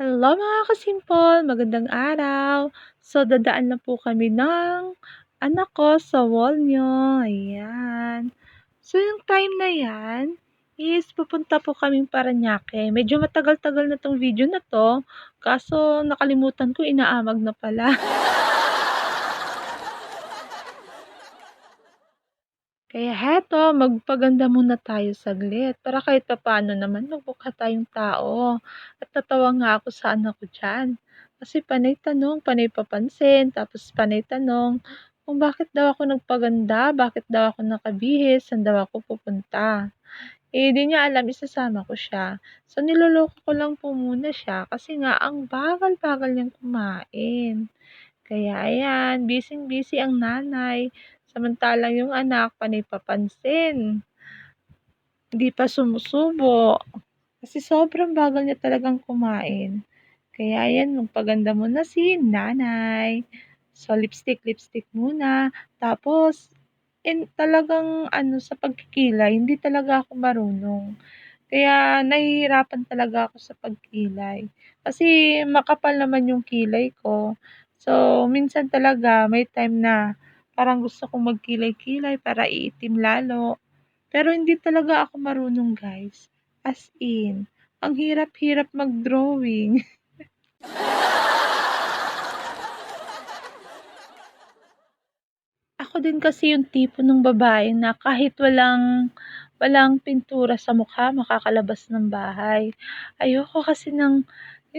Hello mga ka-simple, magandang araw. So, dadaan na po kami ng anak ko sa wall niyo, ayan. So, yung time na yan is pupunta po kaming Parañaque. Medyo matagal-tagal na 'tong video na 'to, kaso nakalimutan ko inaamag na pala. Kaya heto, magpaganda muna tayo saglit para kahit papaano naman magmukha tayong tao. At natawa nga ako sa anak ko diyan. Kasi panay tanong, panay papansin, tapos panay tanong kung bakit daw ako nagpaganda, bakit daw ako nakabihis, saan daw ako pupunta. Eh, di niya alam, isasama ko siya. So, niloloko ko lang po muna siya kasi nga ang bagal-bagal niyang kumain. Kaya ayan, busy-busy ang nanay. Samantalang yung anak panay papansin, hindi pa sumusubo. Kasi sobrang bagal niya talagang kumain. Kaya ayan, magpaganda muna si nanay. So, lipstick muna. Tapos, talagang ano, sa pagkikilay, hindi talaga ako marunong. Kaya nahihirapan talaga ako sa pagkilay. Kasi makapal naman yung kilay ko. So, minsan talaga may time na parang gusto kong magkilay-kilay para iitim lalo. Pero hindi talaga ako marunong, guys. As in, ang hirap-hirap mag-drawing. Ako din kasi yung tipo ng babae na kahit walang pintura sa mukha makakalabas ng bahay. Ayoko kasi ng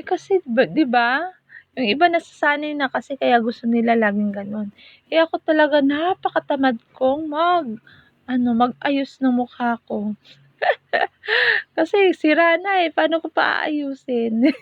kasi 'di ba? Yung iba nasasanay na kasi kaya gusto nila laging gano'n. Eh, ako talaga napakatamad kong mag-ayos ng mukha ko. Kasi sira na, eh, paano ko pa aayusin?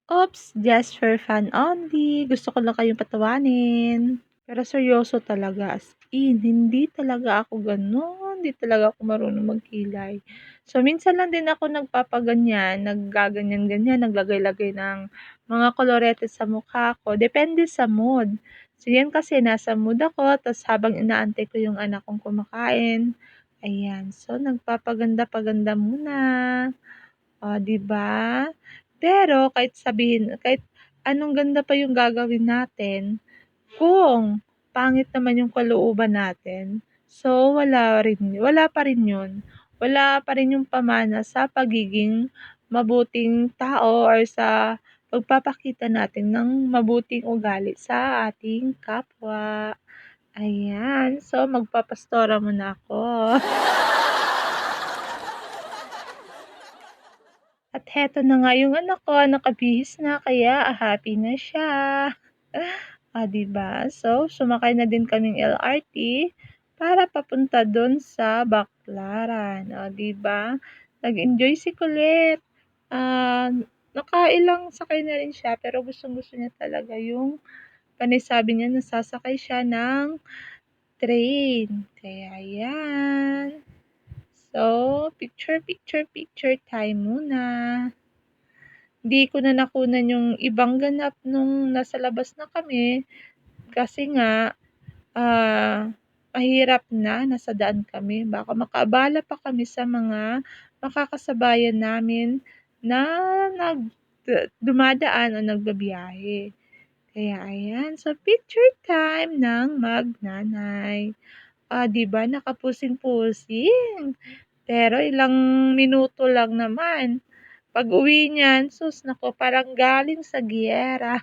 Oops, just for fun only. Gusto ko lang kayong patawanin. Pero seryoso talaga, as in, hindi talaga ako gano'n, hindi talaga ako marunong magkilay. So, minsan lang din ako nagpapaganyan, naggaganyan-ganyan, naglagay-lagay ng mga kolorete sa mukha ko, depende sa mood. So, yan kasi nasa mood ako, tas habang inaantay ko yung anak kong kumakain, ayan. So, nagpapaganda-paganda muna, oh, 'di ba? Pero kahit anong ganda pa yung gagawin natin, kung pangit naman yung kalooban natin, so wala pa rin yun. Wala pa rin yung pamana sa pagiging mabuting tao or sa pagpapakita natin ng mabuting ugali sa ating kapwa. Ayan, so magpapastora muna ako. At heto na nga yung anak ko, nakabihis na kaya happy na siya. Ah, 'di ba? So, sumakay na din kaming LRT para papunta dun sa Baclaran. Oh, 'di ba? Nag-enjoy si Colette. Ah, nakailang sakay na rin siya pero gustong-gusto niya talaga yung panay sabi niya nasasakay siya ng train. Kaya 'yan. So, picture time muna. Hindi ko na nakunan yung ibang ganap nung nasa labas na kami kasi nga, ah, mahirap na, nasa daan kami. Baka makaabala pa kami sa mga makakasabayan namin na dumadaan o nagbibiyahe. Kaya ayan, so picture time ng magnanay. Ah, 'di ba nakapusing-pusing. Pero ilang minuto lang naman. Pag-uwi niyan, sus naku parang galing sa giyera.